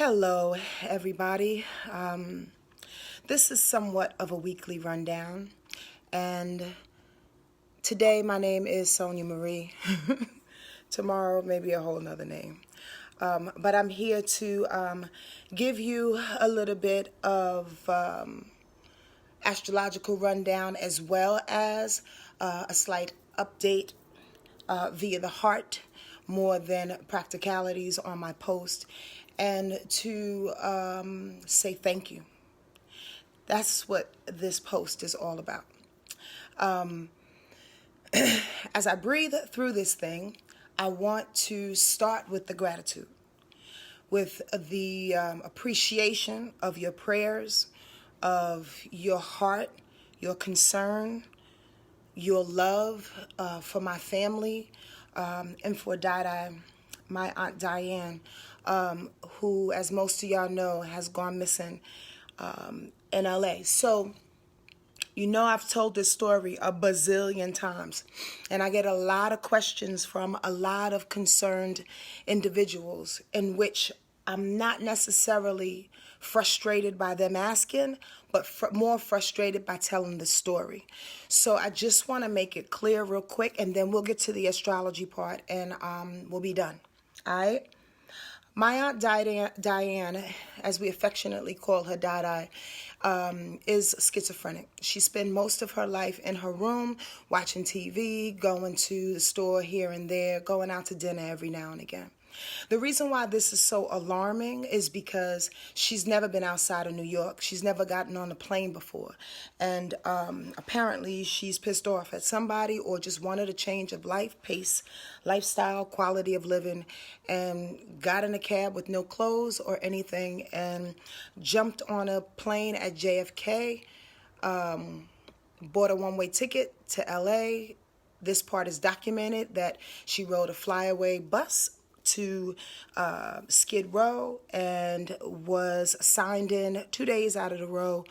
Hello, everybody. This is somewhat of a weekly rundown, and today my name is Sonia Marie. Tomorrow, maybe a whole nother name. But I'm here to give you a little bit of astrological rundown as well as a slight update via the heart more than practicalities on my post, and to say thank you. That's what this post is all about. As I breathe through this thing, I want to start with the gratitude, with the appreciation of your prayers, of your heart, your concern, your love for my family, and for my Aunt Diane, who, as most of y'all know, has gone missing in LA. So, I've told this story a bazillion times, and I get a lot of questions from a lot of concerned individuals in which I'm not necessarily frustrated by them asking, but more frustrated by telling the story. So I just want to make it clear real quick, and then we'll get to the astrology part, and we'll be done. All right? My Aunt Diane, as we affectionately call her Dada, is schizophrenic. She spent most of her life in her room watching TV, going to the store here and there, going out to dinner every now and again. The reason why this is so alarming is because she's never been outside of New York. She's never gotten on a plane before. And apparently she's pissed off at somebody or just wanted a change of life, pace, lifestyle, quality of living, and got in a cab with no clothes or anything and jumped on a plane at JFK, bought a one-way ticket to LA. This part is documented that she rode a flyaway bus to Skid Row and was signed in 2 days out of the row,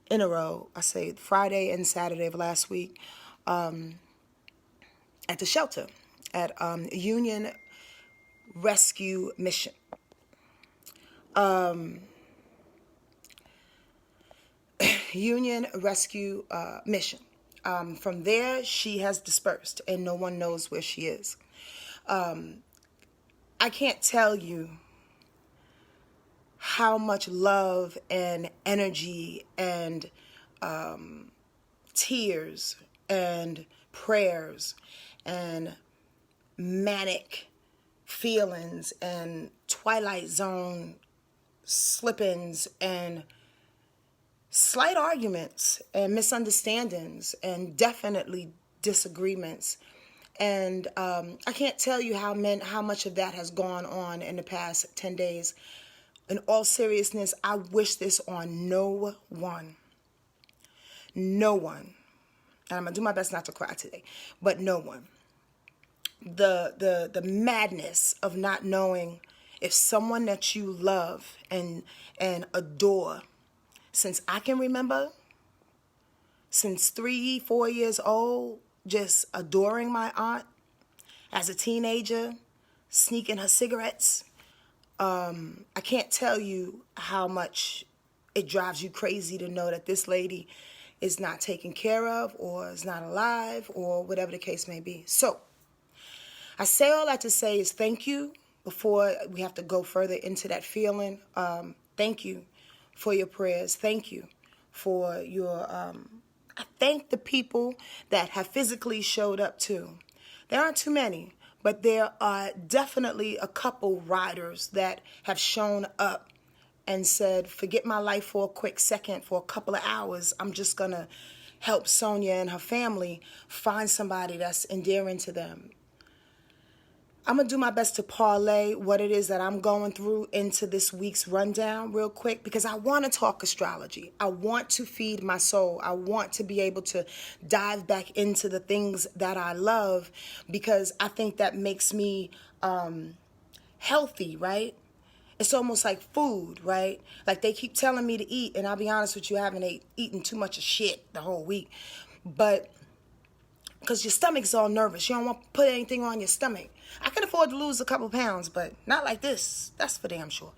in a row, I say Friday and Saturday of last week, at the shelter at Union Rescue Mission. Union Rescue Mission. From there, she has dispersed and no one knows where she is. I can't tell you how much love and energy and tears and prayers and manic feelings and Twilight Zone slip-ins and slight arguments and misunderstandings and definitely disagreements. And I can't tell you how much of that has gone on in the past 10 days. In all seriousness, I wish this on no one. No one. And I'm going to do my best not to cry today, but no one. The madness of not knowing if someone that you love and adore, since I can remember, since 3-4 years old, just adoring my aunt as a teenager, sneaking her cigarettes. I can't tell you how much it drives you crazy to know that this lady is not taken care of or is not alive or whatever the case may be. So I say all that to say is thank you before we have to go further into that feeling. Thank you for your prayers. Thank you for your... I thank the people that have physically showed up too. There aren't too many, but there are definitely a couple riders that have shown up and said, forget my life for a quick second, for a couple of hours. I'm just going to help Sonia and her family find somebody that's endearing to them. I'm going to do my best to parlay what it is that I'm going through into this week's rundown real quick because I want to talk astrology. I want to feed my soul. I want to be able to dive back into the things that I love because I think that makes me healthy, right? It's almost like food, right? Like they keep telling me to eat, and I'll be honest with you, I haven't eaten too much of shit the whole week. But because your stomach's all nervous. You don't want to put anything on your stomach. I can afford to lose a couple pounds, but not like this. That's for damn sure.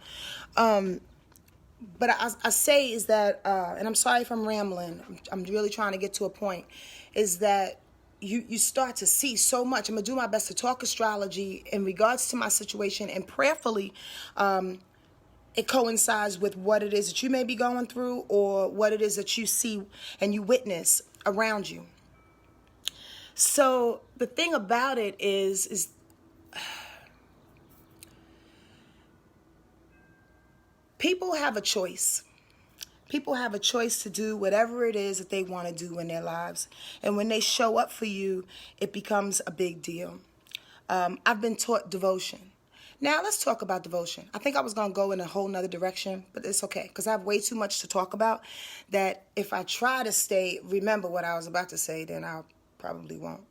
But I say is that, and I'm sorry if I'm rambling. I'm really trying to get to a point, is that you start to see so much. I'm going to do my best to talk astrology in regards to my situation, and prayerfully, it coincides with what it is that you may be going through or what it is that you see and you witness around you. So the thing about it is people have a choice. People have a choice to do whatever it is that they want to do in their lives. And when they show up for you, it becomes a big deal. I've been taught devotion. Now, let's talk about devotion. I think I was going to go in a whole nother direction, but it's okay, because I have way too much to talk about that if I try to remember what I was about to say, then I probably won't.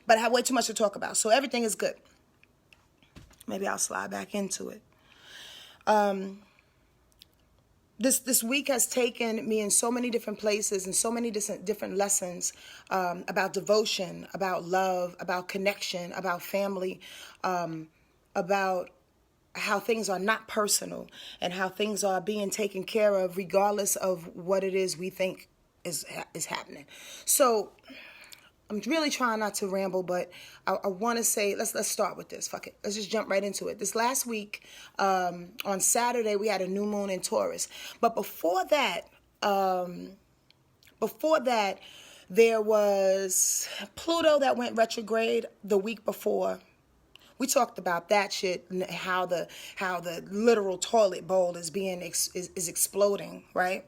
But I have way too much to talk about, so everything is good. Maybe I'll slide back into it. This week has taken me in so many different places and so many different lessons about devotion, about love, about connection, about family, about how things are not personal and how things are being taken care of regardless of what it is we think is happening. So I'm really trying not to ramble, but I want to say, let's start with this. Fuck it. Let's just jump right into it. This last week, on Saturday, we had a new moon in Taurus. But before that, there was Pluto that went retrograde the week before. We talked about that shit, how the literal toilet bowl is is exploding, right?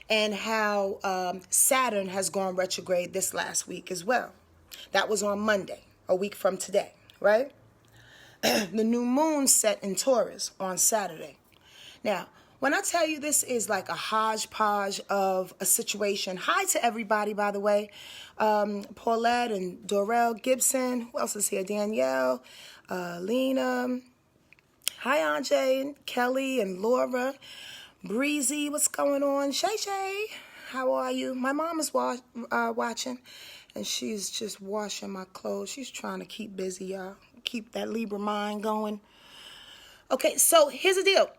And how Saturn has gone retrograde this last week as well. That was on Monday, a week from today, right? The new moon set in Taurus on Saturday. Now, when I tell you this is like a hodgepodge of a situation. Hi to everybody, by the way. Paulette and Dorel Gibson. Who else is here? Danielle, Lena. Hi, Anjay, and Kelly, and Laura. Breezy, what's going on? Shay Shay, how are you? My mom is watching, and she's just washing my clothes. She's trying to keep busy, y'all. Keep that Libra mind going. Okay, so here's the deal.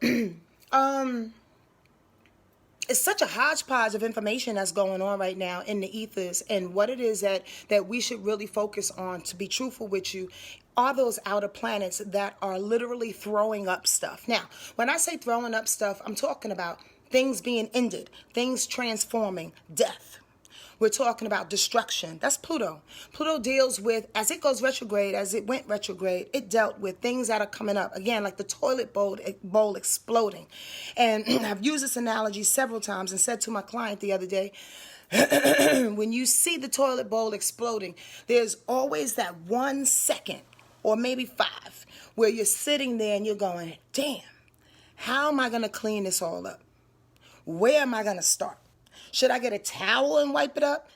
It's such a hodgepodge of information that's going on right now in the ethers, and what it is that we should really focus on, to be truthful with you, are those outer planets that are literally throwing up stuff. Now, when I say throwing up stuff, I'm talking about things being ended, things transforming, death. We're talking about destruction. That's Pluto. Pluto deals with, as it goes retrograde, as it went retrograde, it dealt with things that are coming up. Again, like the toilet bowl exploding. And I've used this analogy several times and said to my client the other day, when you see the toilet bowl exploding, there's always that 1 second, or maybe 5, where you're sitting there and you're going, damn, how am I going to clean this all up? Where am I going to start? Should I get a towel and wipe it up?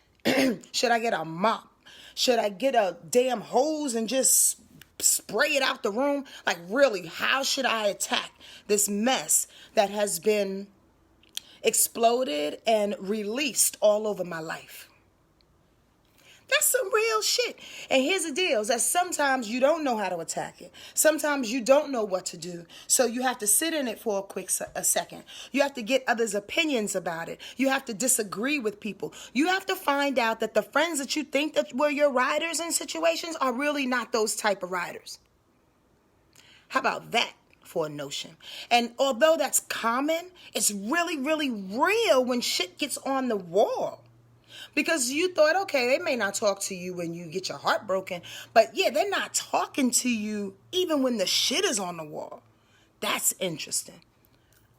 Should I get a mop? Should I get a damn hose and just spray it out the room? Like, really, how should I attack this mess that has been exploded and released all over my life? That's some real shit. And here's the deal, is that sometimes you don't know how to attack it. Sometimes you don't know what to do. So you have to sit in it for a second. You have to get others' opinions about it. You have to disagree with people. You have to find out that the friends that you think that were your riders in situations are really not those type of riders. How about that for a notion? And although that's common, it's really, really real when shit gets on the wall. Because you thought, okay, they may not talk to you when you get your heart broken, but yeah, they're not talking to you even when the shit is on the wall. That's interesting.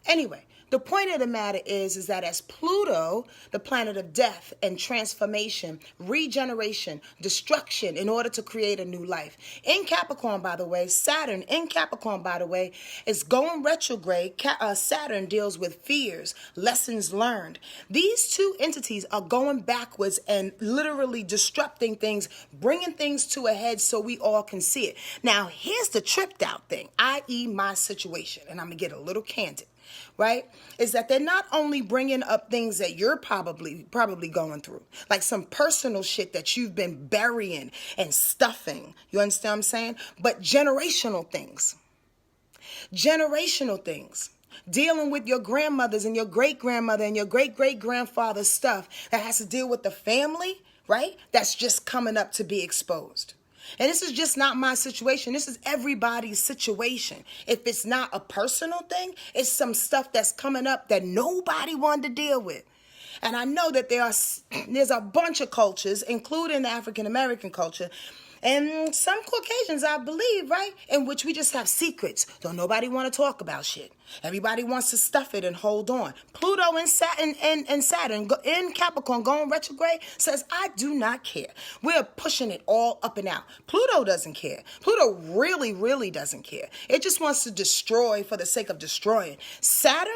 Anyway, the point of the matter is that as Pluto, the planet of death and transformation, regeneration, destruction in order to create a new life. In Capricorn, by the way, Saturn in Capricorn, by the way, is going retrograde. Saturn deals with fears, lessons learned. These two entities are going backwards and literally disrupting things, bringing things to a head so we all can see it. Now, here's the tripped out thing, i.e. my situation, and I'm going to get a little candid. right, is that they're not only bringing up things that you're probably going through, like some personal shit that you've been burying and stuffing, you understand what I'm saying, but generational things. Generational things. Dealing with your grandmothers and your great-grandmother and your great-great-grandfather's stuff that has to deal with the family, right? That's just coming up to be exposed. And this is just not my situation. This is everybody's situation. If it's not a personal thing, it's some stuff that's coming up that nobody wanted to deal with. And I know that there's a bunch of cultures, including the African American culture, and some Caucasians, I believe, right, in which we just have secrets. Don't nobody want to talk about shit. Everybody wants to stuff it and hold on. Pluto and Saturn in Capricorn going retrograde says, I do not care. We're pushing it all up and out. Pluto doesn't care. Pluto really, really doesn't care. It just wants to destroy for the sake of destroying. Saturn,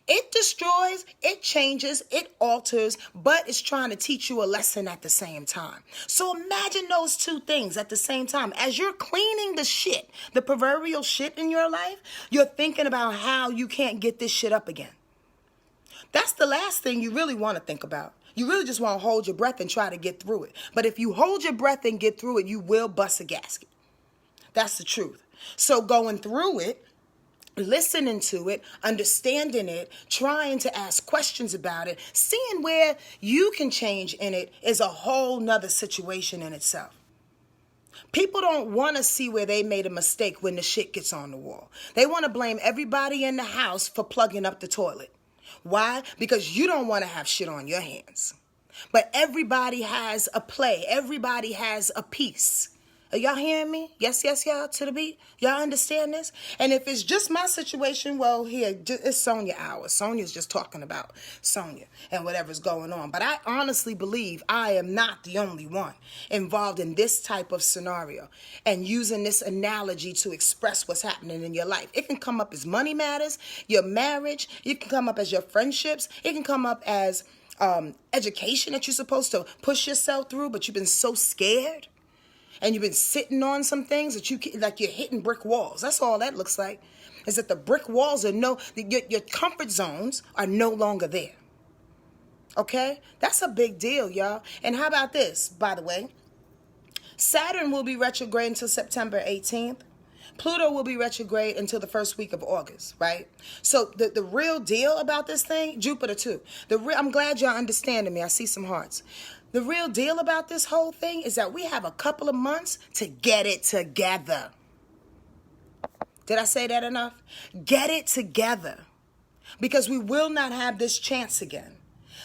it destroys, it changes, it alters, but it's trying to teach you a lesson at the same time. So imagine those two things at the same time. As you're cleaning the shit, the proverbial shit in your life, you're thinking about how you can't get this shit up again. That's the last thing you really want to think about. You really just want to hold your breath and try to get through it. But if you hold your breath and get through it, you will bust a gasket. That's the truth. So going through it, listening to it, understanding it, trying to ask questions about it, seeing where you can change in it is a whole nother situation in itself. People don't want to see where they made a mistake when the shit gets on the wall. They want to blame everybody in the house for plugging up the toilet. Why? Because you don't want to have shit on your hands. But everybody has a play. Everybody has a piece. Are y'all hearing me? Yes, y'all, to the beat. Y'all understand this? And if it's just my situation, well, here, it's Sonia hours. Sonia's just talking about Sonia and whatever's going on. But I honestly believe I am not the only one involved in this type of scenario and using this analogy to express what's happening in your life. It can come up as money matters, your marriage. It can come up as your friendships. It can come up as education that you're supposed to push yourself through, but you've been so scared. And you've been sitting on some things that you're hitting brick walls. That's all that looks like. Is that the brick walls are your comfort zones are no longer there. Okay? That's a big deal, y'all. And how about this, by the way? Saturn will be retrograde until September 18th. Pluto will be retrograde until the first week of August, right? So the real deal about this thing, Jupiter too. I'm glad y'all understanding me. I see some hearts. The real deal about this whole thing is that we have a couple of months to get it together. Did I say that enough? Get it together. Because we will not have this chance again.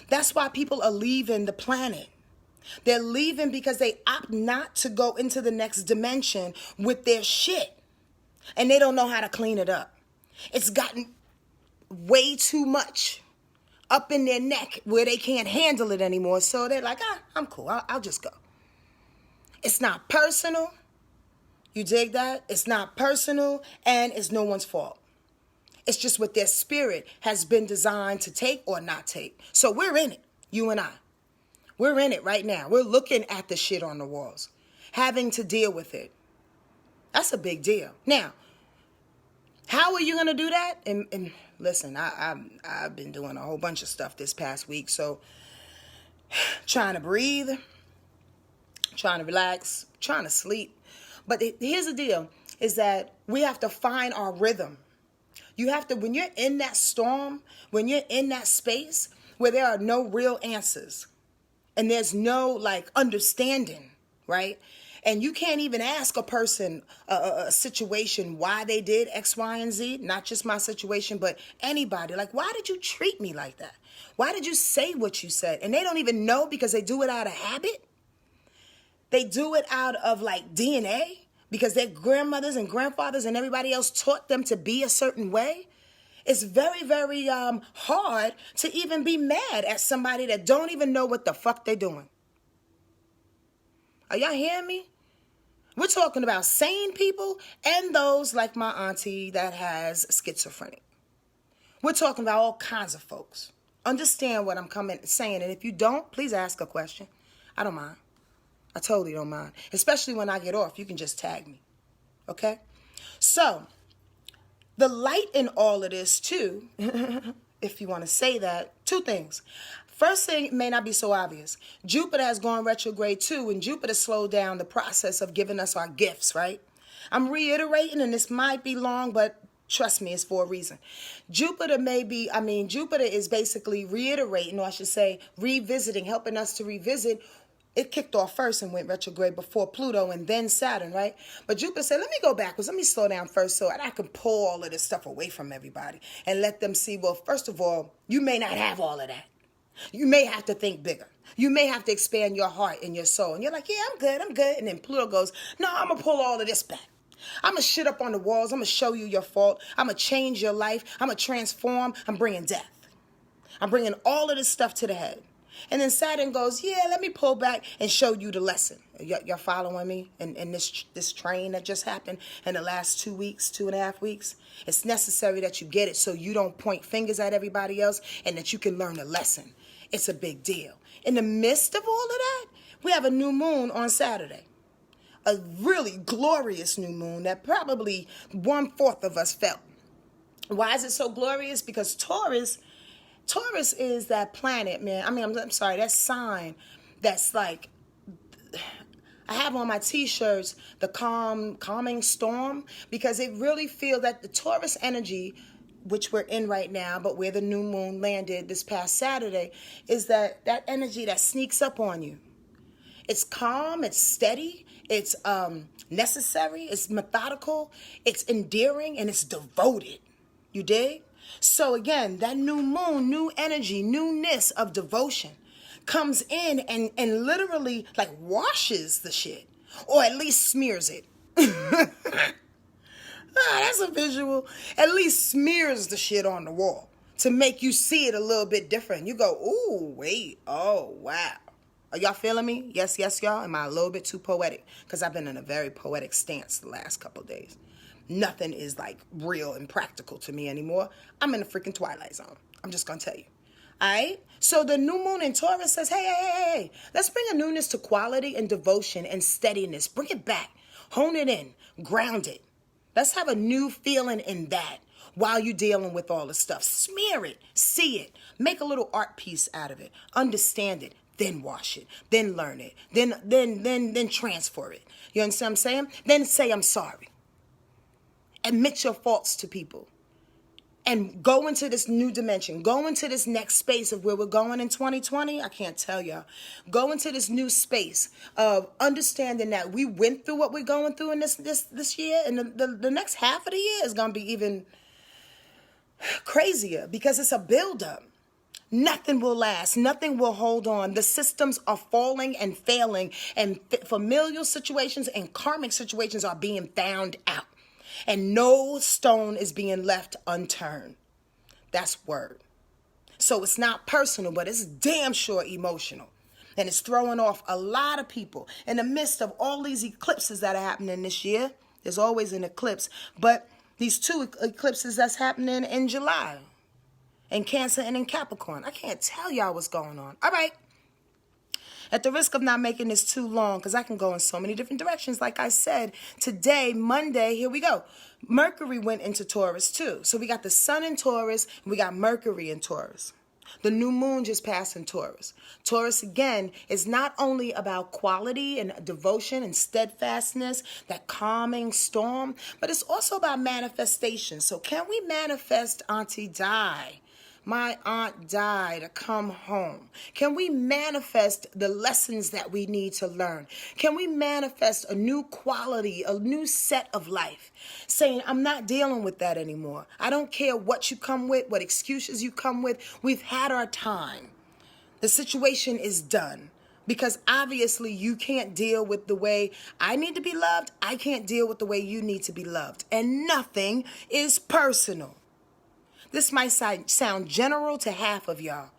That's why people are leaving the planet. They're leaving because they opt not to go into the next dimension with their shit. And they don't know how to clean it up. It's gotten way too much up in their neck where they can't handle it anymore. So they're like, I'm cool. I'll just go. It's not personal. You dig that? It's not personal and it's no one's fault. It's just what their spirit has been designed to take or not take. So we're in it, you and I. We're in it right now. We're looking at the shit on the walls, having to deal with it. That's a big deal. Now, how are you going to do that? And listen, I've been doing a whole bunch of stuff this past week. So trying to breathe, trying to relax, trying to sleep. But here's the deal, is that we have to find our rhythm. You have to, when you're in that storm, when you're in that space where there are no real answers and there's no understanding, right? And you can't even ask a person a situation why they did X, Y, and Z. Not just my situation, but anybody. Like, why did you treat me like that? Why did you say what you said? And they don't even know because they do it out of habit. They do it out of DNA because their grandmothers and grandfathers and everybody else taught them to be a certain way. It's very, very hard to even be mad at somebody that don't even know what the fuck they're doing. Are y'all hearing me? We're talking about sane people and those like my auntie that has schizophrenia. We're talking about all kinds of folks. Understand what I'm saying. And if you don't, please ask a question. I don't mind. I totally don't mind. Especially when I get off, you can just tag me. Okay? So, The light in all of this too, if you want to say that, two things. First thing, it may not be so obvious. Jupiter has gone retrograde too, and Jupiter slowed down the process of giving us our gifts, right? I'm reiterating, and this might be long, but trust me, it's for a reason. Jupiter is basically reiterating, or I should say revisiting, helping us to revisit. It kicked off first and went retrograde before Pluto and then Saturn, right? But Jupiter said, let me go backwards. Let me slow down first so I can pull all of this stuff away from everybody and let them see, well, first of all, you may not have all of that. You may have to think bigger. You may have to expand your heart and your soul. And you're like, yeah, I'm good. And then Pluto goes, no, I'm going to pull all of this back. I'm going to shit up on the walls. I'm going to show you your fault. I'm going to change your life. I'm going to transform. I'm bringing death. I'm bringing all of this stuff to the head. And then Saturn goes, yeah, let me pull back and show you the lesson. You're following me in this train that just happened in the last 2 weeks, 2.5 weeks? It's necessary that you get it so you don't point fingers at everybody else and that you can learn a lesson. It's a big deal. In the midst of all of that, we have a new moon on Saturday. A really glorious new moon that probably 1/4 of us felt. Why is it so glorious? Because Taurus is that planet, man. I'm sorry, that sign that's like, I have on my t-shirts the calming storm, because it really feels that the Taurus energy, which we're in right now, but where the new moon landed this past Saturday, is that energy that sneaks up on you. It's calm, it's steady, it's necessary, it's methodical, it's endearing, and it's devoted. You dig? So again, that new moon, new energy, newness of devotion comes in and literally like washes the shit, or at least smears it. That's a visual. At least smears the shit on the wall to make you see it a little bit different. You go, ooh, wait, oh, wow. Are y'all feeling me? Yes, y'all. Am I a little bit too poetic? Because I've been in a very poetic stance the last couple of days. Nothing is like real and practical to me anymore. I'm in a freaking twilight zone. I'm just going to tell you. All right? So the new moon in Taurus says, hey, let's bring a newness to quality and devotion and steadiness. Bring it back. Hone it in. Ground it. Let's have a new feeling in that while you're dealing with all the stuff. Smear it. See it. Make a little art piece out of it. Understand it. Then wash it. Then learn it. Then transfer it. You understand what I'm saying? Then say, I'm sorry. Admit your faults to people. And go into this new dimension. Go into this next space of where we're going in 2020. I can't tell y'all. Go into this new space of understanding that we went through what we're going through in this year. And the next half of the year is going to be even crazier because it's a buildup. Nothing will last. Nothing will hold on. The systems are falling and failing. And familial situations and karmic situations are being found out. And no stone is being left unturned. That's word. So it's not personal, but it's damn sure emotional. And it's throwing off a lot of people. In the midst of all these eclipses that are happening this year, there's always an eclipse. But these 2 eclipses that's happening in July. In Cancer and in Capricorn. I can't tell y'all what's going on. All right. At the risk of not making this too long, because I can go in so many different directions, like I said, today, Monday, here we go. Mercury went into Taurus too. So we got the sun in Taurus, and we got Mercury in Taurus. The new moon just passed in Taurus. Taurus, again, is not only about quality and devotion and steadfastness, that calming storm, but it's also about manifestation. So can we manifest Auntie Di? My aunt died to come home. Can we manifest the lessons that we need to learn? Can we manifest a new quality, a new set of life? Saying, I'm not dealing with that anymore. I don't care what you come with, what excuses you come with. We've had our time. The situation is done. Because obviously you can't deal with the way I need to be loved. I can't deal with the way you need to be loved. And nothing is personal. This might sound general to half of y'all,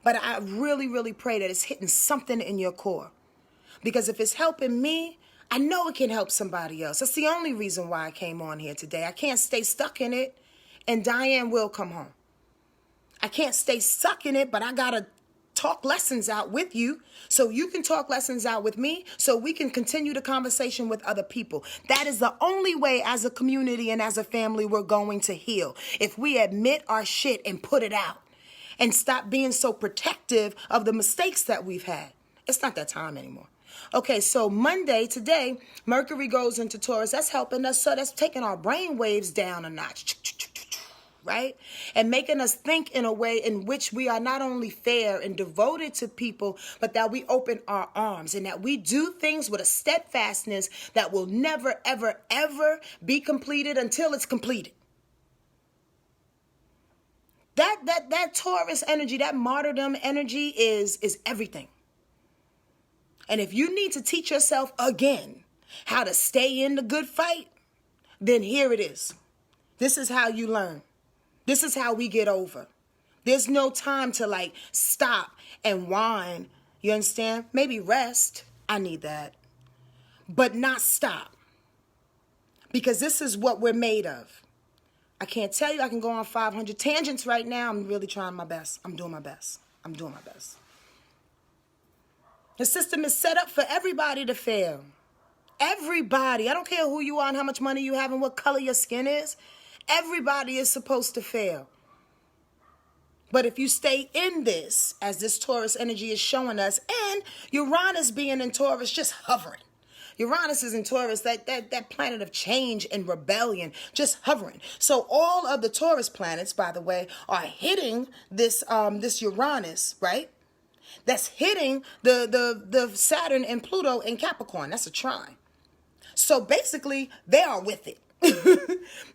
but I really, really pray that it's hitting something in your core. Because if it's helping me, I know it can help somebody else. That's the only reason why I came on here today. I can't stay stuck in it, and Diane will come home. I can't stay stuck in it, but I got to talk lessons out with you so you can talk lessons out with me so we can continue the conversation with other people. That is the only way as a community and as a family we're going to heal. If we admit our shit and put it out and stop being so protective of the mistakes that we've had. It's not that time anymore. Okay, so Monday, today, Mercury goes into Taurus. That's helping us. So that's taking our brain waves down a notch. Right? And making us think in a way in which we are not only fair and devoted to people, but that we open our arms and that we do things with a steadfastness that will never, ever, ever be completed until it's completed. That Taurus energy, that martyrdom energy is everything. And if you need to teach yourself again how to stay in the good fight, then here it is. This is how you learn. This is how we get over. There's no time to stop and whine. You understand? Maybe rest. I need that. But not stop. Because this is what we're made of. I can't tell you I can go on 500 tangents right now. I'm really trying my best. I'm doing my best. The system is set up for everybody to fail. Everybody. I don't care who you are and how much money you have and what color your skin is. Everybody is supposed to fail. But if you stay in this, as this Taurus energy is showing us, and Uranus being in Taurus, just hovering. Uranus is in Taurus, that planet of change and rebellion, just hovering. So all of the Taurus planets, by the way, are hitting this Uranus, right? That's hitting the Saturn and Pluto in Capricorn. That's a trine. So basically, they are with it.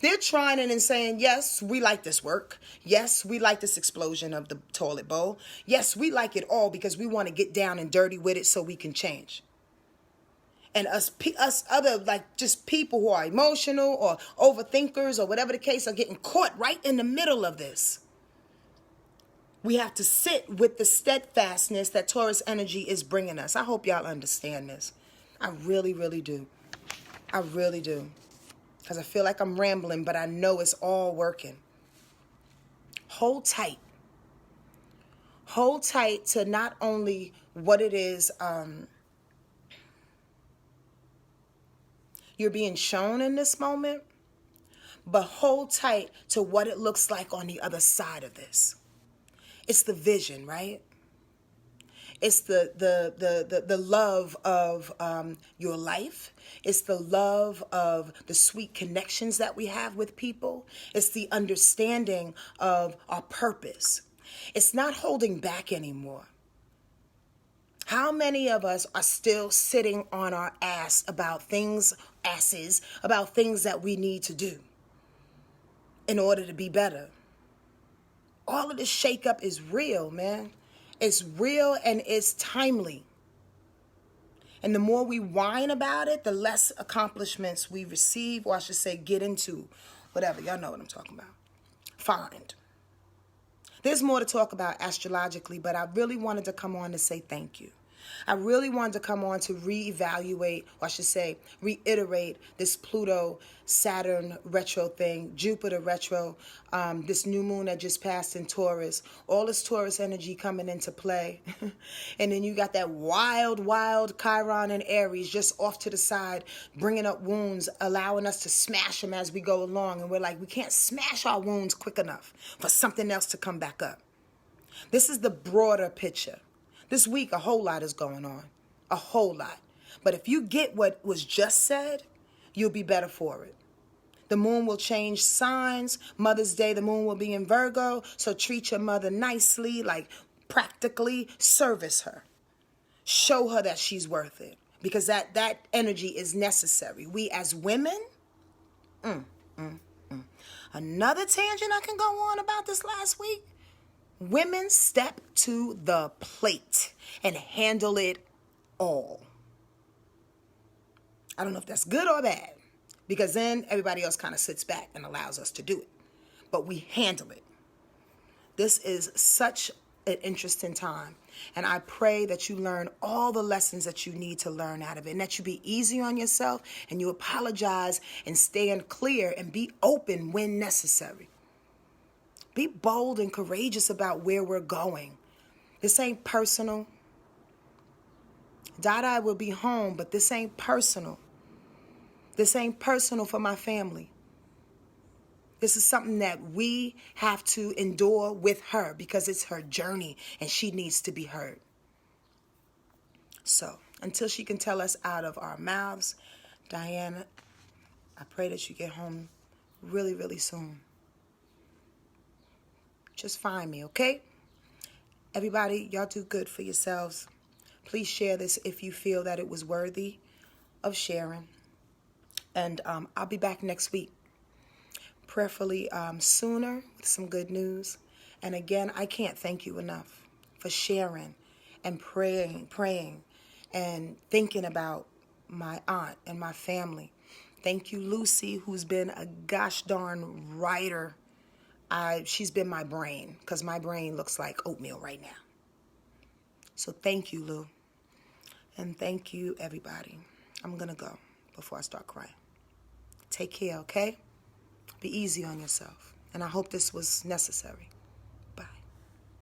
They're trying it and saying, yes, we like this work. Yes, we like this explosion of the toilet bowl. Yes, we like it all because we want to get down and dirty with it so we can change. And us other, just people who are emotional or overthinkers or whatever the case, are getting caught right in the middle of this. We have to sit with the steadfastness that Taurus energy is bringing us. I hope y'all understand this. I really, really do. I really do. Because I feel like I'm rambling, but I know it's all working. Hold tight. Hold tight to not only what it is you're being shown in this moment, but hold tight to what it looks like on the other side of this. It's the vision, right? It's the love of your life. It's the love of the sweet connections that we have with people. It's the understanding of our purpose. It's not holding back anymore. How many of us are still sitting on our asses about things that we need to do in order to be better? All of this shakeup is real, man. It's real and it's timely. And the more we whine about it, the less accomplishments we receive, or I should say get into, whatever. Y'all know what I'm talking about. Find. There's more to talk about astrologically, but I really wanted to come on to say thank you. I really wanted to come on to reevaluate, or I should say reiterate this Pluto-Saturn retro thing, Jupiter retro, this new moon that just passed in Taurus, all this Taurus energy coming into play. And then you got that wild Chiron and Aries just off to the side, bringing up wounds, allowing us to smash them as we go along. And we're like, we can't smash our wounds quick enough for something else to come back up. This is the broader picture. This week, a whole lot is going on. A whole lot. But if you get what was just said, you'll be better for it. The moon will change signs. Mother's Day, the moon will be in Virgo. So treat your mother nicely, practically service her. Show her that she's worth it. Because that energy is necessary. We as women, Another tangent I can go on about this last week. Women step to the plate and handle it all. I don't know if that's good or bad, because then everybody else kind of sits back and allows us to do it. But we handle it. This is such an interesting time. And I pray that you learn all the lessons that you need to learn out of it, and that you be easy on yourself and you apologize and stand clear and be open when necessary. Be bold and courageous about where we're going. This ain't personal. Dada will be home, but this ain't personal. This ain't personal for my family. This is something that we have to endure with her because it's her journey and she needs to be heard. So, until she can tell us out of our mouths, Diana, I pray that you get home really, really soon. Just find me, okay? Everybody, y'all do good for yourselves. Please share this if you feel that it was worthy of sharing. And I'll be back next week, prayerfully sooner with some good news. And again, I can't thank you enough for sharing and praying and thinking about my aunt and my family. Thank you, Lucy, who's been a gosh darn writer. She's been my brain because my brain looks like oatmeal right now. So thank you, Lou. And thank you, everybody. I'm going to go before I start crying. Take care, okay? Be easy on yourself. And I hope this was necessary.